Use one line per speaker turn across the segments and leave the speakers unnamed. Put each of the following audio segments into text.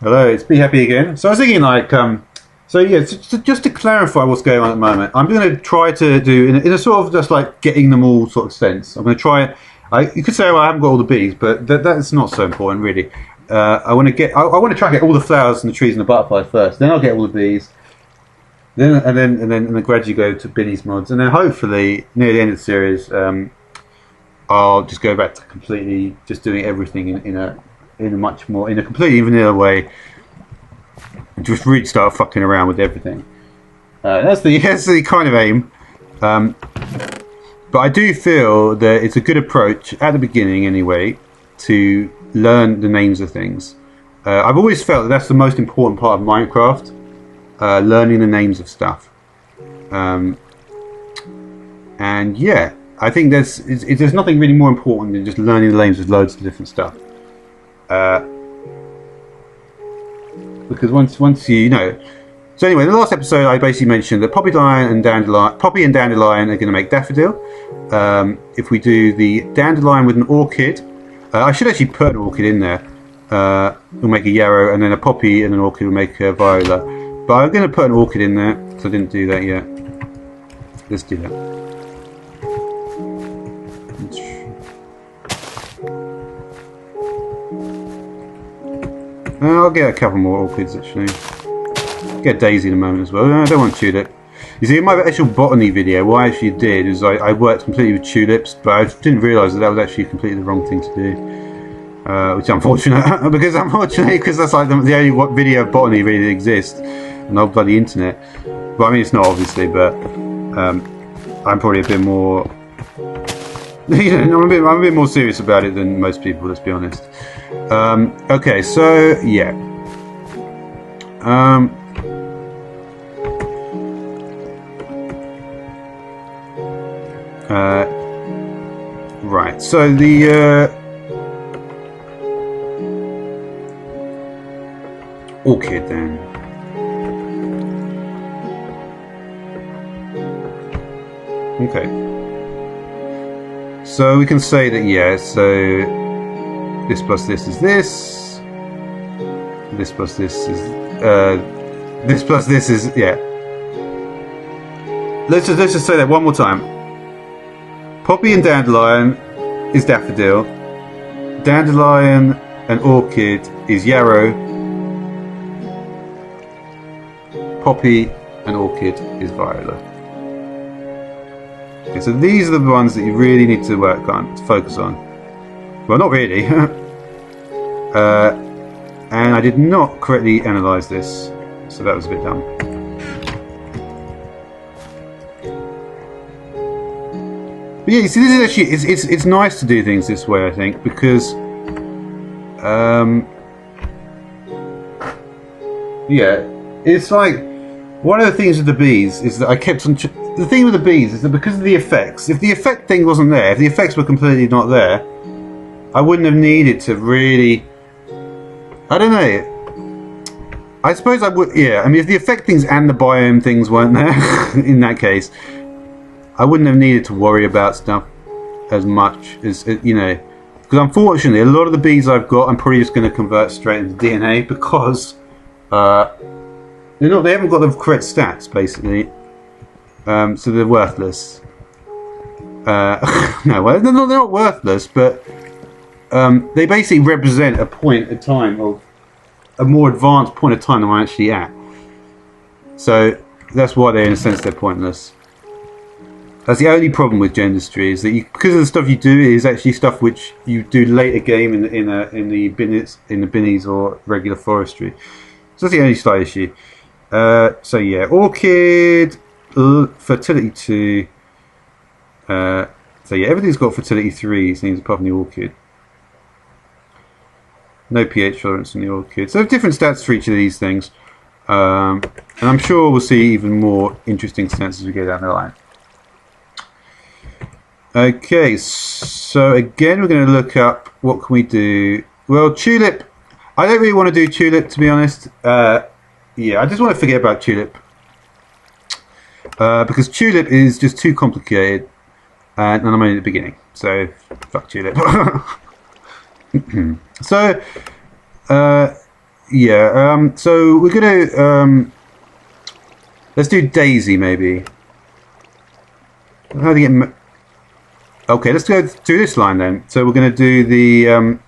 Hello, it's Be Happy again. So I was thinking, so yeah, just to clarify what's going on at the moment, I'm going to try to do in a sort of just like getting them all sort of sense. I'm going to try. You could say, well, I haven't got all the bees, but that's not so important really. I want to get. I want to try and get all the flowers and the trees and the butterflies first. Then I'll get all the bees. Then gradually go to Binny's mods, and then hopefully near the end of the series, I'll just go back to completely just doing everything in a completely vanilla way, and just really start fucking around with everything. That's the kind of aim. But I do feel that it's a good approach at the beginning, anyway, to learn the names of things. I've always felt that that's the most important part of Minecraft, learning the names of stuff. And yeah, I think there's nothing really more important than just learning the names of loads of different stuff. Because once you know. So anyway, in the last episode, I basically mentioned that poppy and dandelion are going to make daffodil. If we do the dandelion with an orchid, I should actually put an orchid in there. We'll make a yarrow, and then a poppy and an orchid will make a viola. But I'm going to put an orchid in there because I didn't do that yet. Let's do that. I'll get a couple more orchids actually. Get daisy in a moment as well. No, I don't want tulip. You see, in my actual botany video, what I actually did is I worked completely with tulips, but I didn't realise that was actually completely the wrong thing to do. Which is unfortunate, because that's like the only video of botany really that exists on the whole bloody internet. But I mean, it's not obviously, but I'm probably a bit more. I'm a bit more serious about it than most people. Let's be honest. Okay, so yeah. Right. So the orchid then. Okay. So we can say that so this plus this is this. This plus this is this plus this is Let's just say that one more time. Poppy and dandelion is daffodil. Dandelion and orchid is yarrow. Poppy and orchid is viola. Okay, so these are the ones that you really need to work on, to focus on. Well, not really. And I did not correctly analyse this, so that was a bit dumb. But yeah, you see, this is actually it's nice to do things this way, I think, because it's like one of the things with the bees is that I kept on. The thing with the bees is that because of the effects, if the effect thing wasn't there, if the effects were completely not there, I wouldn't have needed to really. I don't know. I suppose I would. Yeah, I mean, if the effect things and the biome things weren't there, in that case, I wouldn't have needed to worry about stuff as much as because unfortunately, a lot of the bees I've got, I'm probably just going to convert straight into DNA because they haven't got the correct stats basically, so they're worthless. No, well, they're not worthless, but. They basically represent a point of time of a more advanced point of time than I'm actually at. So that's why in a sense they're pointless. That's the only problem with Gendustry is that because of the stuff you do is actually stuff which you do later game in the binnies or regular forestry. So that's the only slight issue. So yeah, orchid, fertility 2. So yeah, everything's got fertility 3. Seems apart from the orchid. No pH tolerance in the orchid. So different stats for each of these things. And I'm sure we'll see even more interesting stats as we go down the line. Okay, so again we're going to look up what can we do. Well, tulip. I don't really want to do tulip, to be honest. I just want to forget about tulip. Because tulip is just too complicated. And I'm only at the beginning. So, fuck tulip. So, Yeah. So we're gonna let's do daisy maybe. How do you get? Okay, let's go through this line then. So we're going to do the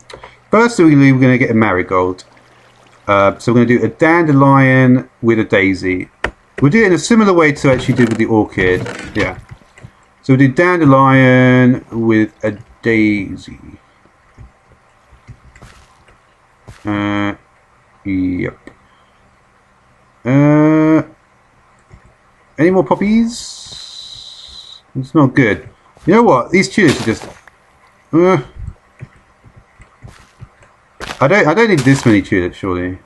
first. We're going to get a marigold. So we're going to do a dandelion with a daisy. We'll do it in a similar way to actually do with the orchid. Yeah. So we'll do dandelion with a daisy. Yep. Any more poppies? It's not good. You know what? These tulips are just. I don't need this many tulips, surely.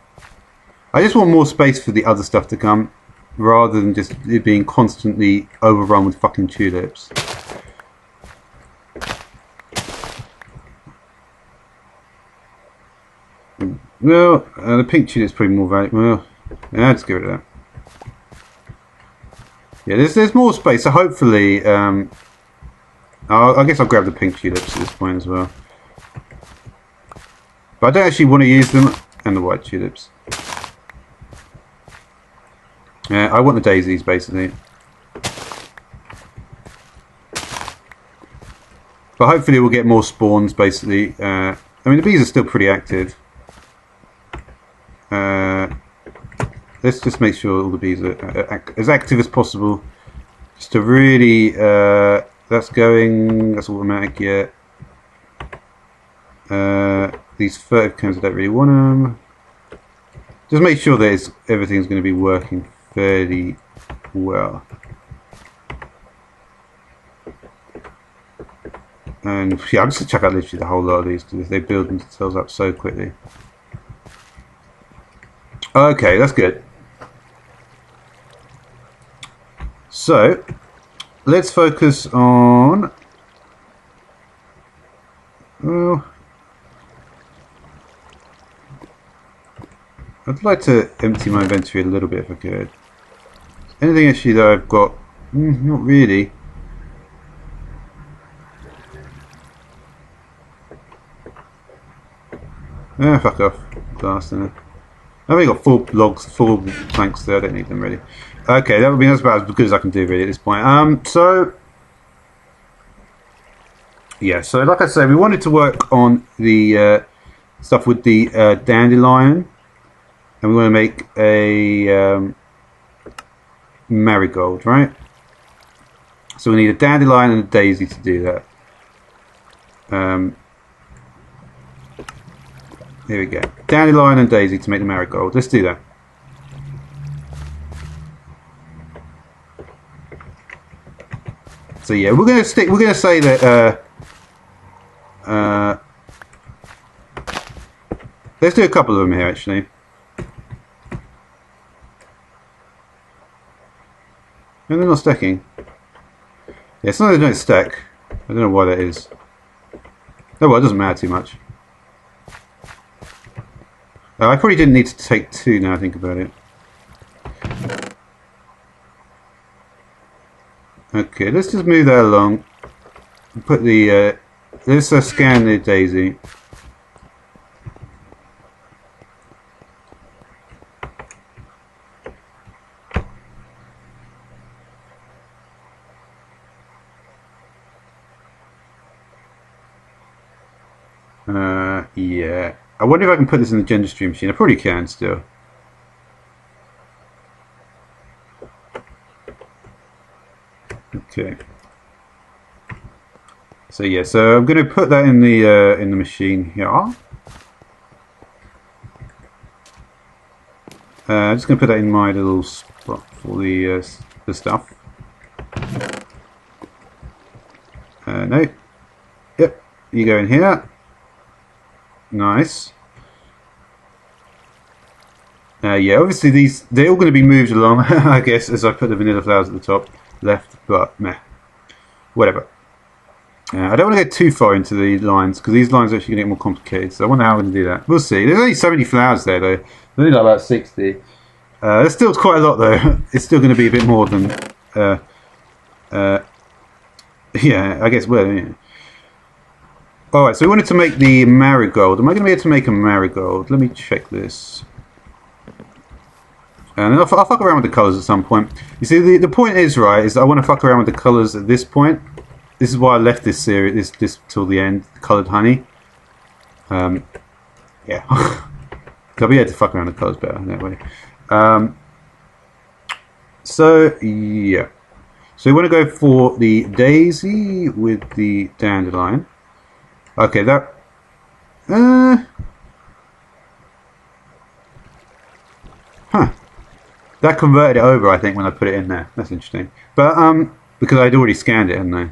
I just want more space for the other stuff to come, rather than just it being constantly overrun with fucking tulips. Well, the pink tulip's probably more valuable. Well, yeah, let's get rid of that. Yeah, there's more space, so hopefully. I guess I'll grab the pink tulips at this point as well. But I don't actually want to use them, and the white tulips. I want the daisies, basically. But hopefully we'll get more spawns, basically. I mean, the bees are still pretty active. Let's just make sure all the bees are as active as possible. Just to really... that's going. That's automatic yet. These furtive cones, I don't really want them. Just make sure that everything's going to be working fairly well. And yeah, I'm just going to check out literally the whole lot of these because they build themselves up so quickly. Okay, that's good. So let's focus on. Well, I'd like to empty my inventory a little bit if I could. Anything actually that I've got? Not really. Ah, fuck off. Blast in it. I've only got 4 logs, 4 planks there. I don't need them really. Okay, that's about as good as I can do really at this point. So yeah, so like I said, we wanted to work on the stuff with the dandelion, and we want to make a marigold, right? So we need a dandelion and a daisy to do that. Here we go, dandelion and daisy to make the marigold. Let's do that. So yeah, we're gonna say that let's do a couple of them here actually. And they're not stacking. Yeah, it's not that they don't stack. I don't know why that is. Oh well, it doesn't matter too much. I probably didn't need to take 2 now I think about it. Okay, let's just move that along. Put the let's scan the daisy. Yeah. I wonder if I can put this in the gender stream machine. I probably can still. Okay. So yeah, so I'm going to put that in the machine here. I'm just going to put that in my little spot for the stuff. No. Yep. You go in here. Nice. Yeah, obviously they're all going to be moved along, I guess, as I put the vanilla flowers at the top left, but meh. Whatever. I don't want to get too far into the lines, because these lines are actually going to get more complicated, so I wonder how I'm going to do that. We'll see. There's only so many flowers there, though. There's only like about 60. There's still quite a lot, though. It's still going to be a bit more than... yeah, I guess, well, yeah. Alright, so we wanted to make the marigold. Am I going to be able to make a marigold? Let me check this. And I'll fuck around with the colours at some point. You see, the point is, right, is that I want to fuck around with the colours at this point. This is why I left this series, this till the end, coloured honey. Yeah. I'll be able to fuck around with the colours better that way. So, yeah. So we want to go for the daisy with the dandelion. Okay, that... That converted it over, I think, when I put it in there. That's interesting. But, because I'd already scanned it, hadn't I?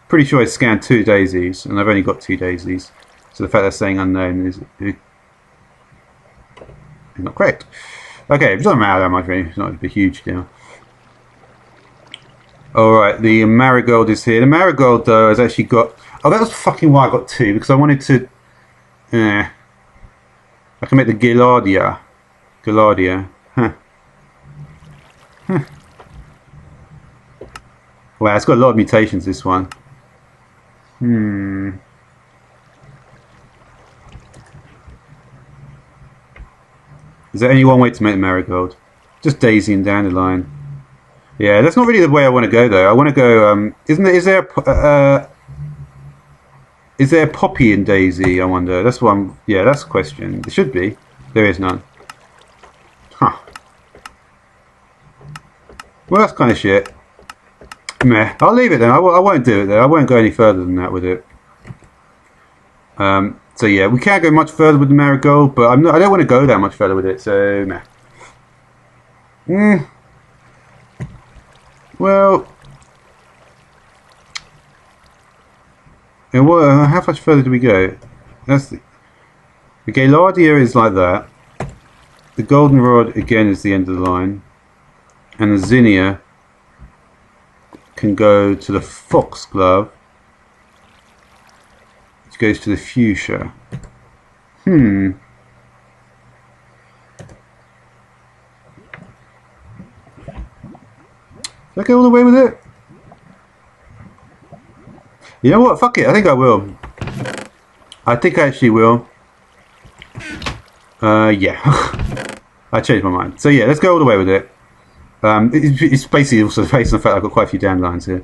Pretty sure I scanned 2 daisies, and I've only got 2 daisies. So the fact they're saying unknown is not correct. Okay, it doesn't matter that much, really. It's not a huge deal. Alright, the marigold is here. The marigold, though, has actually got... Oh, that was fucking why I got 2, because I wanted to... I can make the gaillardia. Gaillardia. Huh. Huh. Wow, it's got a lot of mutations, this one. Is there only one way to make the marigold? Just daisy and dandelion. Yeah, that's not really the way I want to go, though. I want to go. Is there a poppy in daisy? I wonder. That's what I'm. Yeah, that's the question. There should be. There is none. Huh. Well, that's kind of shit. Meh. I'll leave it then. I won't do it there. I won't go any further than that with it. So yeah, we can't go much further with the marigold, but I don't want to go that much further with it. So meh. Well, how much further do we go? That's the gaillardia is like that. The goldenrod again is the end of the line, and the zinnia can go to the foxglove, which goes to the fuchsia. Did I go all the way with it? You know what? Fuck it. I think I will. I think I actually will. Yeah. I changed my mind. So yeah, let's go all the way with it. It's basically also based on the fact I've got quite a few dandelions here.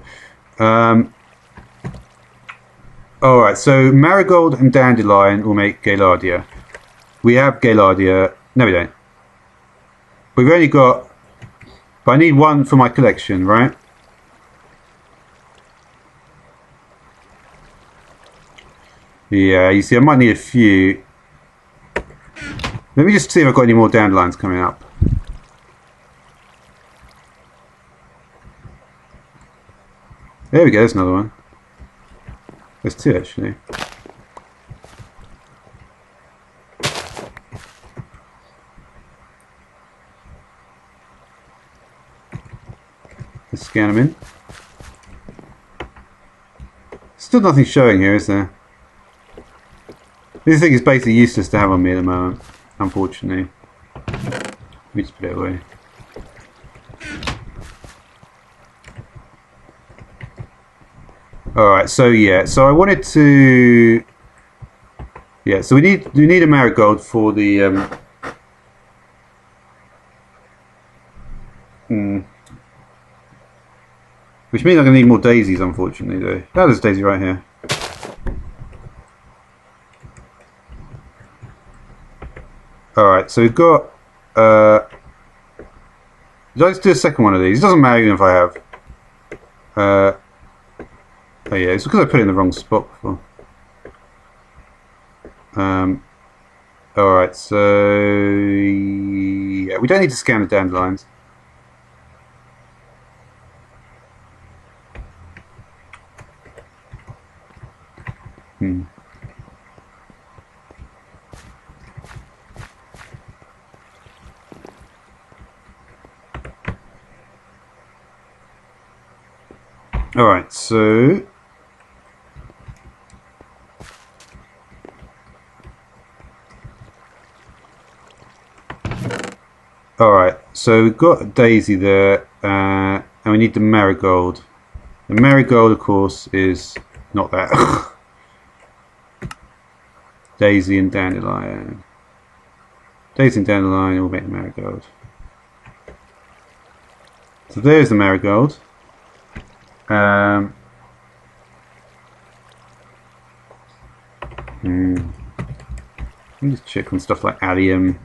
Alright, so marigold and dandelion will make gaillardia. We have gaillardia. No, we don't. We've only got... But I need 1 for my collection, right? Yeah, you see, I might need a few. Let me just see if I've got any more dandelions coming up. There we go, there's another one. There's 2 actually. Let's scan them in. Still nothing showing here, is there? This thing is basically useless to have on me at the moment, unfortunately. Let me just put it away. Alright, so yeah, so I wanted to... Yeah, so we need a marigold for the... Which means I'm going to need more daisies, unfortunately, though. Oh, there's a daisy right here. Alright, so we've got... Let's do a second one of these. It doesn't matter even if I have. Oh yeah, it's because I put it in the wrong spot before. Alright, so... Yeah, we don't need to scan the dandelions. Alright, so... Alright, so we've got a daisy there, and we need the marigold. The marigold, of course, is not that. Daisy and dandelion. Daisy and dandelion will make the marigold. So there's the marigold. Let me just check on stuff like allium.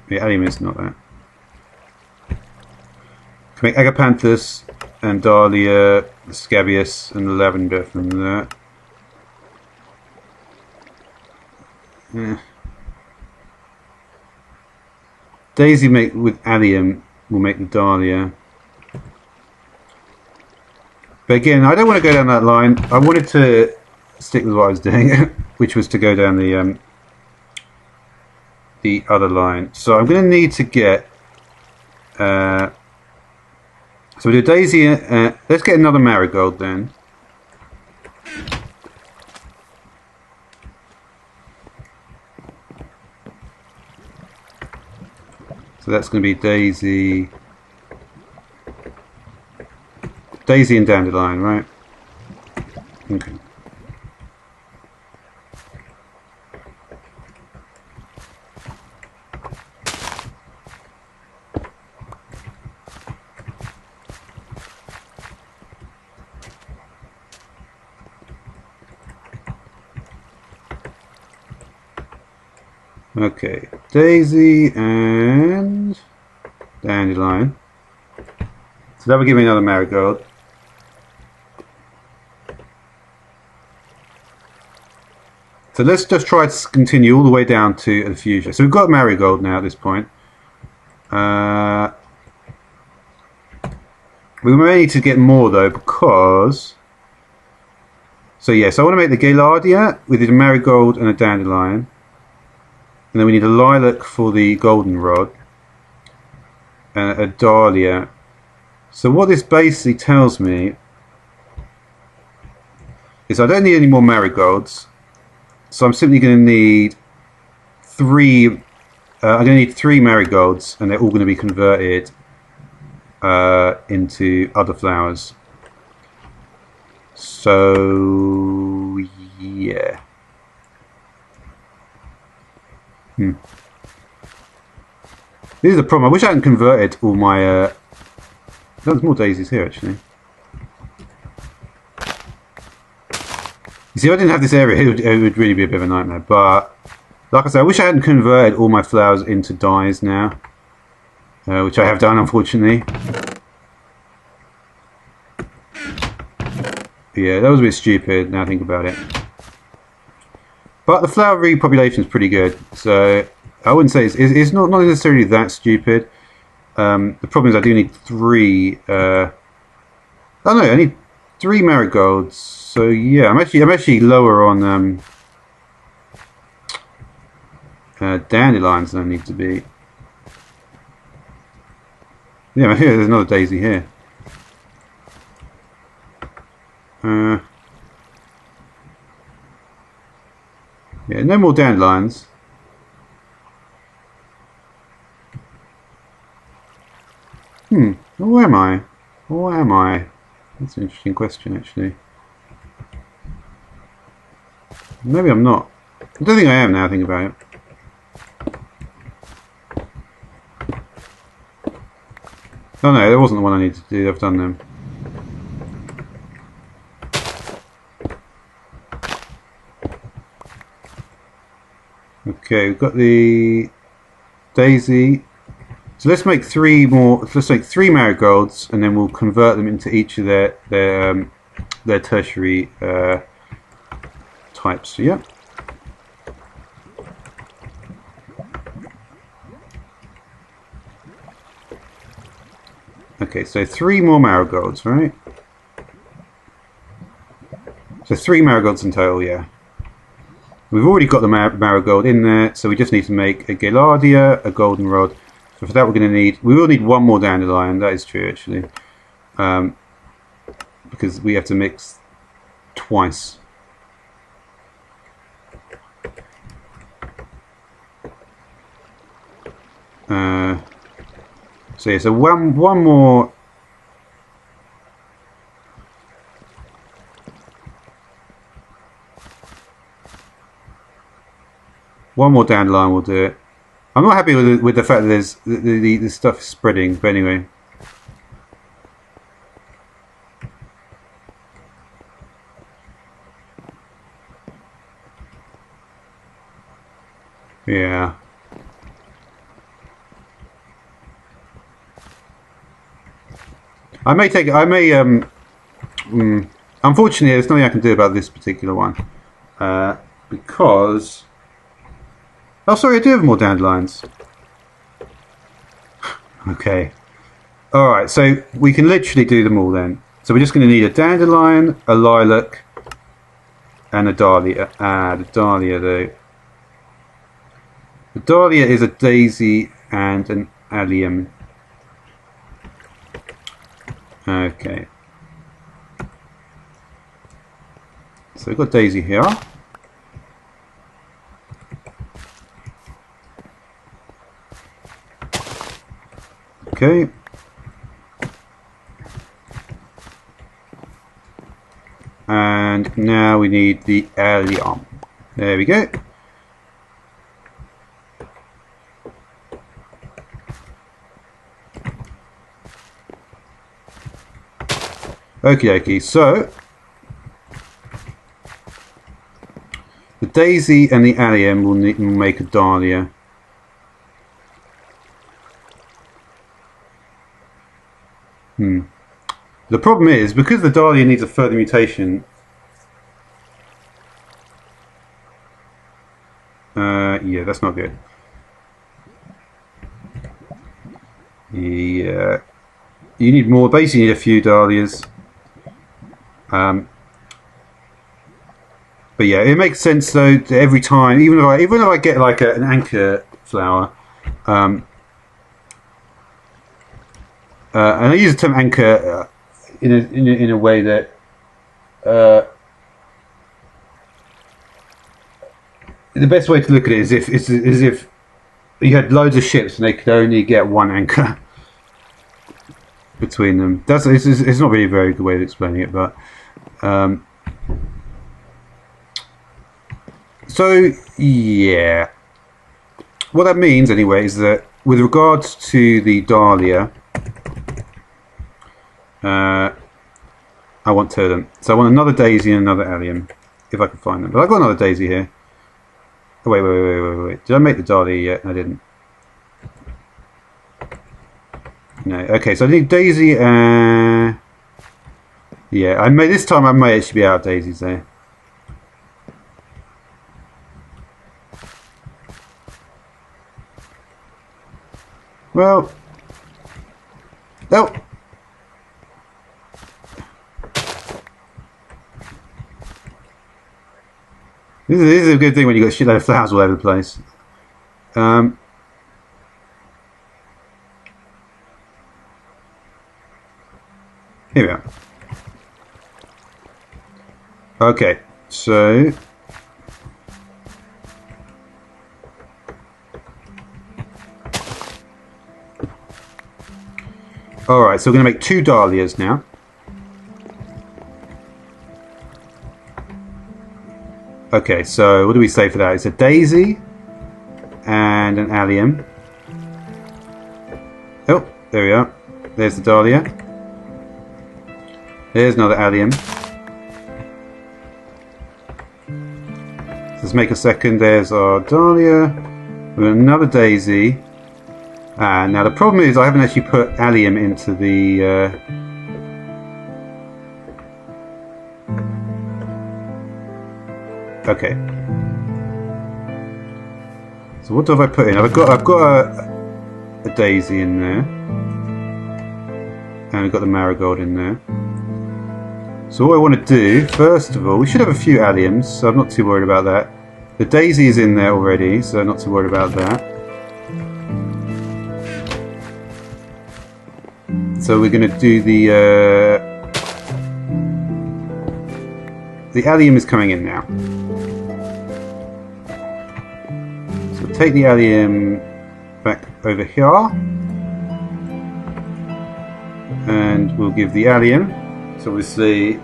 Yeah, allium is not that. Can make agapanthus and dahlia, the scabious and the lavender from that. Daisy make with allium will make the dahlia. But again, I don't want to go down that line. I wanted to stick with what I was doing, which was to go down the other line. So I'm going to need to get. So we do daisy. Let's get another marigold then. So that's going to be daisy. Daisy and dandelion, right? Okay. Okay, daisy and dandelion. So that will give me another marigold. So let's just try to continue all the way down to the fuchsia. So we've got marigold now at this point. We may need to get more though because... So yes, I want to make the gaillardia with a marigold and a dandelion. And then we need a lilac for the goldenrod. And a dahlia. So what this basically tells me is I don't need any more marigolds. So I'm simply going to need three. I'm going to need 3 marigolds, and they're all going to be converted into other flowers. So yeah. This is the problem. I wish I hadn't converted all my. There's more daisies here actually. You see, if I didn't have this area, it would really be a bit of a nightmare. But, like I said, I wish I hadn't converted all my flowers into dyes now. Which I have done, unfortunately. Yeah, that was a bit stupid, now I think about it. But the flower repopulation is pretty good. So, I wouldn't say it's not necessarily that stupid. The problem is I do need 3... oh no, I need 3 marigolds. So yeah, I'm actually lower on dandelions than I need to be. Yeah, here there's another daisy here. Yeah, no more dandelions. Where am I? Where am I? That's an interesting question, actually. Maybe I'm not. I don't think I am now I think about it. Oh no, that wasn't the one I needed to do. I've done them. Okay, we've got the daisy. So let's make 3 more. Let's make 3 marigolds, and then we'll convert them into each of their tertiary types. So, yeah. Okay, so 3 more marigolds, right? So 3 marigolds in total, yeah. We've already got the marigold in there, so we just need to make a gaillardia, a goldenrod. So for that we're going to need... We will need 1 more dandelion, that is true actually. Because we have to mix twice. So yeah, so one more... One more dandelion will do it. I'm not happy with the fact that there's the stuff spreading, but anyway. Yeah. I may take. I may. Unfortunately, there's nothing I can do about this particular one, because. Oh, sorry, I do have more dandelions. Okay. All right, so we can literally do them all then. So we're just going to need a dandelion, a lilac, and a dahlia. The dahlia though. The dahlia is a daisy and an allium. Okay. So we've got daisy here. Okay. And now we need the allium. There we go. Okie dokie, so the daisy and the allium will make a dahlia. The problem is, because the dahlia needs a further mutation, yeah, that's not good. Yeah, you need more. Basically, you need a few dahlias. But yeah, it makes sense though that every time, even if I get like an anchor flower, and I use the term anchor in a way that the best way to look at it is if you had loads of ships and they could only get one anchor between them. It's not really a very good way of explaining it, but so yeah, what that means anyway is that with regards to the dahlia, I want two of them. So I want another daisy and another allium, if I can find them. But I've got another daisy here. Oh, wait. Did I make the dahlia yet? I didn't. No. Okay, so I need daisy. Yeah, this time I may actually be out of daisies there. Well, no. This is a good thing when you got a shitload of flowers all over the place. Here we are. Okay, so alright, so we're going to make two dahlias now. Okay, so what do we say for that? It's a daisy and an allium. Oh, there we are. There's the dahlia. There's another allium. Let's make a second. There's our dahlia. Another daisy. And now the problem is I haven't actually put allium into the... Okay. So what have I put in? I've got a daisy in there. And we've got the marigold in there. So what I want to do, first of all, we should have a few alliums, so I'm not too worried about that. The daisy is in there already, so I'm not too worried about that. So we're going to do the allium is coming in now. So we'll take the allium back over here. And we'll give the allium. So obviously,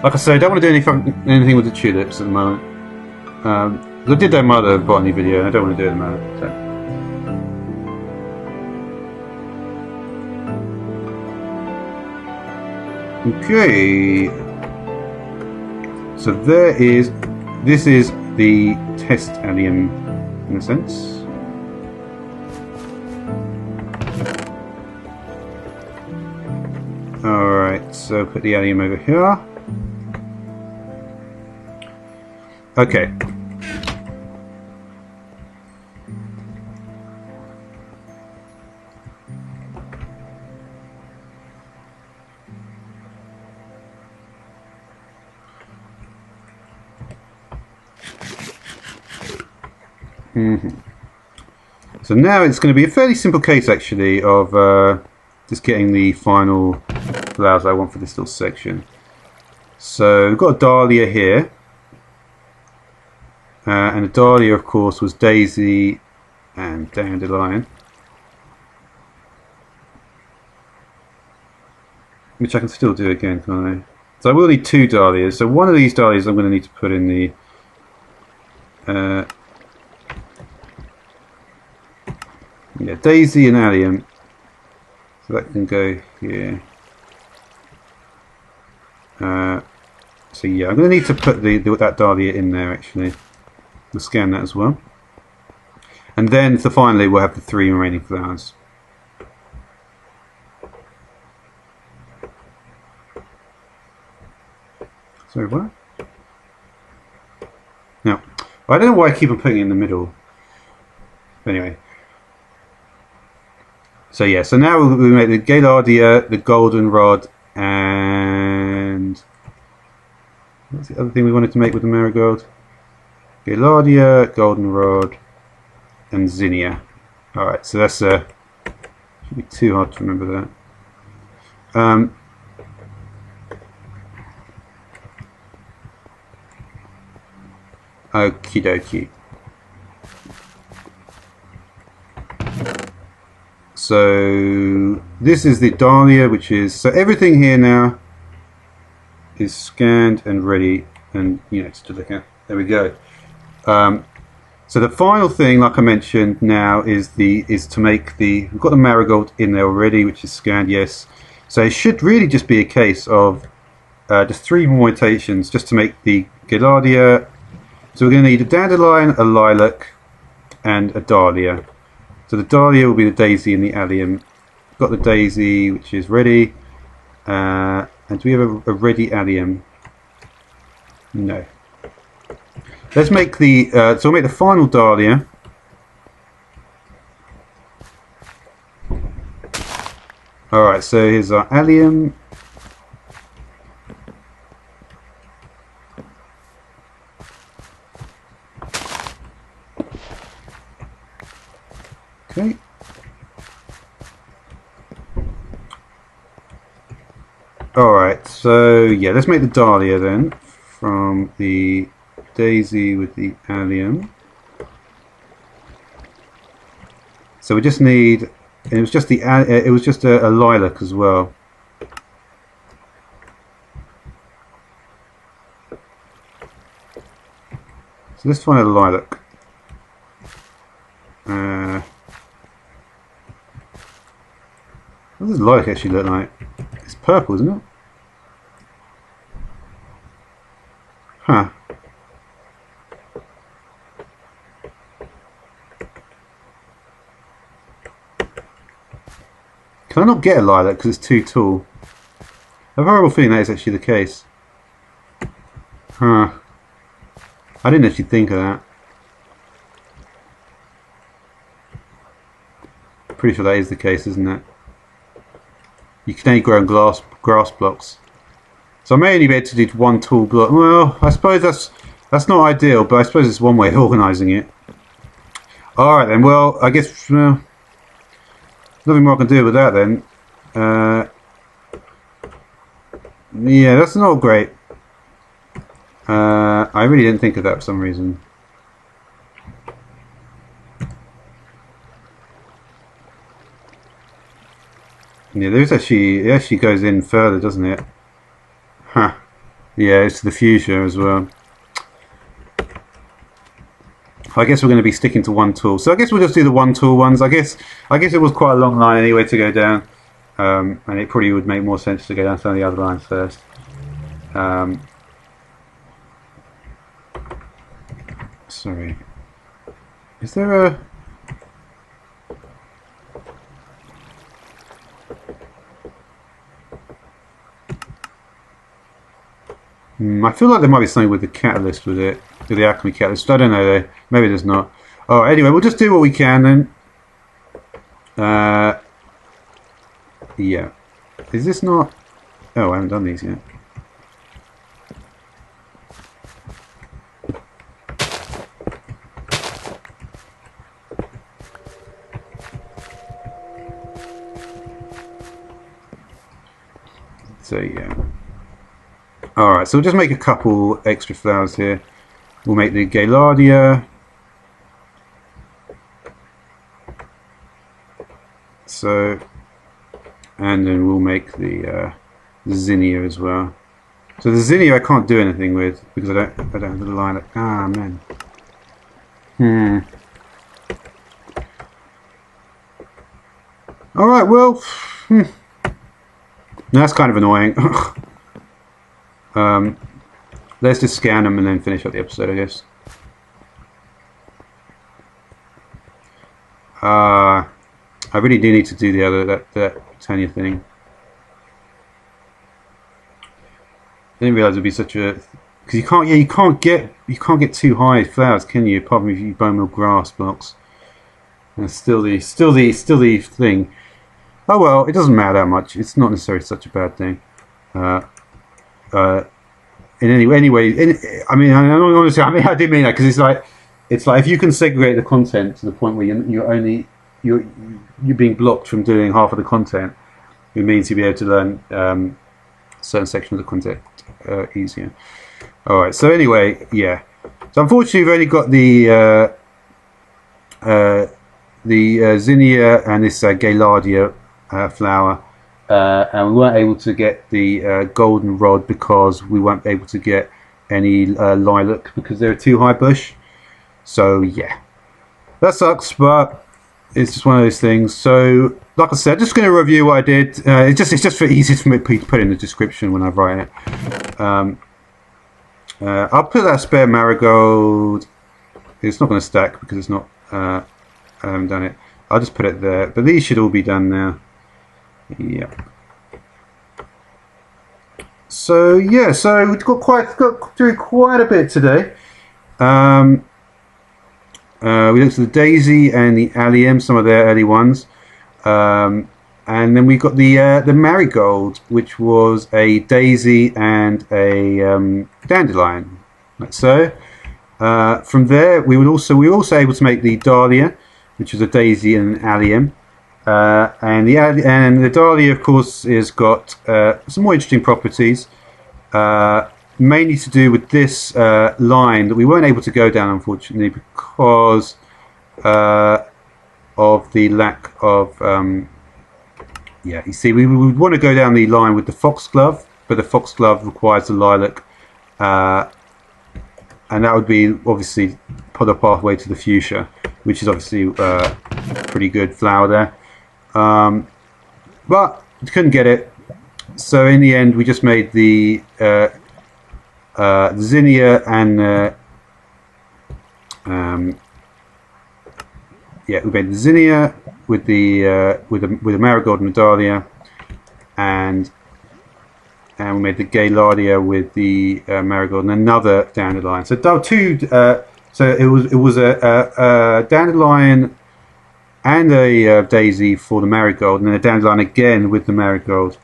like I say, I don't want to do anything with the tulips at the moment. I did that in my other botany video, and I don't want to do it in my other. Okay. So this is the test allium, in a sense. Alright, so put the allium over here. Okay. So now it's going to be a fairly simple case actually of just getting the final flowers I want for this little section. So we've got a dahlia here, and a dahlia of course was daisy and dandelion, which I can still do again, can't I? So I will need 2 dahlias, so one of these dahlias I'm going to need to put in the yeah, daisy and allium, so that can go here. So yeah, I'm going to need to put that dahlia in there actually. We'll scan that as well. And then so finally we'll have the 3 remaining flowers. Sorry, what? Now, I don't know why I keep on putting it in the middle. Anyway. So yeah, so now we make the gaillardia, the goldenrod, and what's the other thing we wanted to make with the marigold? Gaillardia, goldenrod, and zinnia. Alright, so that's shouldn't be too hard to remember that. Okie dokie. So this is the dahlia, which is, so everything here now is scanned and ready and to look at. There we go. So the final thing, like I mentioned now, is to make we've got the marigold in there already, which is scanned, yes. So it should really just be a case of just 3 more mutations just to make the gaillardia. So we're going to need a dandelion, a lilac, and a dahlia. So the dahlia will be the daisy and the allium. Got the daisy, which is ready. And do we have a ready allium? No. Let's make the so we'll make the final dahlia. Alright, so here's our allium. Okay. Alright, so yeah, let's make the dahlia then from the daisy with the allium. So we just need, and it was just a lilac as well. So let's find a lilac. What does lilac actually look like? It's purple, isn't it? Huh. Can I not get a lilac because it's too tall? I have a horrible feeling that is actually the case. Huh. I didn't actually think of that. Pretty sure that is the case, isn't it? You can only grow on grass blocks. So I may only be able to do 1 tall block. Well, I suppose that's not ideal, but I suppose it's one way of organising it. Alright then, well, I guess nothing more I can do with that then. Yeah, that's not great. I really didn't think of that for some reason. Yeah, it actually goes in further, doesn't it? Huh. Yeah, it's the fuchsia as well. I guess we're going to be sticking to one tool. So I guess we'll just do the one tool ones. I guess it was quite a long line anyway to go down, and it probably would make more sense to go down some of the other lines first. Sorry, is there a... I feel like there might be something with the catalyst with it, with the alchemy catalyst. I don't know though. Maybe there's not. Oh, anyway, we'll just do what we can then. Yeah. Is this not... Oh, I haven't done these yet. So, yeah. Alright, so we'll just make a couple extra flowers here. We'll make the gaillardia. So, and then we'll make the zinnia as well. So the zinnia I can't do anything with because I don't have the lilac. Ah, man. Alright, well, that's kind of annoying. Let's just scan them and then finish up the episode, I guess. I really do need to do the other that Tanya thing. I didn't realise it'd be such a... Because you can't get too high flowers, can you? Apart from if you bone meal grass blocks. And it's still the thing. Oh well, it doesn't matter that much. It's not necessarily such a bad thing. Anyway, I mean, honestly, I do mean that because it's like if you can segregate the content to the point where you're being blocked from doing half of the content, it means you'll be able to learn certain section of the content easier. All right. So anyway, yeah. So unfortunately, we've only got the zinnia and this gaillardia flower. And we weren't able to get the golden rod because we weren't able to get any lilac because they're too high bush. So yeah, that sucks, but it's just one of those things. So like I said, just going to review what I did. It's just for easy for me to put in the description when I write it. I'll put that spare marigold. It's not going to stack because it's not. I haven't done it. I'll just put it there. But these should all be done now. Yeah. So yeah, so we've got through quite a bit today. We looked at the daisy and the allium, some of their early ones, and then we got the marigold, which was a daisy and a dandelion. Like so. From there, we were also able to make the dahlia, which was a daisy and an allium. And the dahlia, of course, has got some more interesting properties, mainly to do with this line that we weren't able to go down, unfortunately, because of the lack of... yeah, you see, we would want to go down the line with the foxglove, but the foxglove requires the lilac, and that would be, obviously, the pathway to the fuchsia, which is obviously a pretty good flower there. But couldn't get it, so in the end we just made the zinnia and yeah, we made the zinnia with the marigold and the dahlia, and we made the gaillardia with the marigold and another dandelion. So two. So it was a dandelion and a daisy for the marigold, and then a dandelion again with the marigold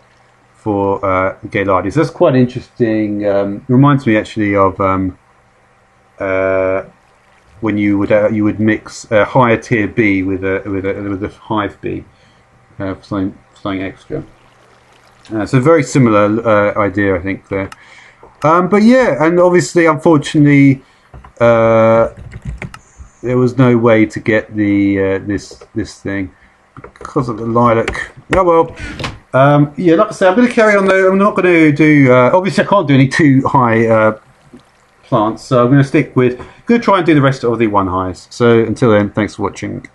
for the gaillardia. So that's quite interesting. Reminds me actually of when you would mix a higher tier bee with a hive bee for something extra. So very similar idea, I think there. But yeah, and obviously, unfortunately, there was no way to get the this thing because of the lilac. Oh well. Yeah, like I said, I'm going to carry on though. I'm not going to do. Obviously, I can't do any too high plants. So I'm going to stick with, going to try and do the rest of the one highs. So until then, thanks for watching.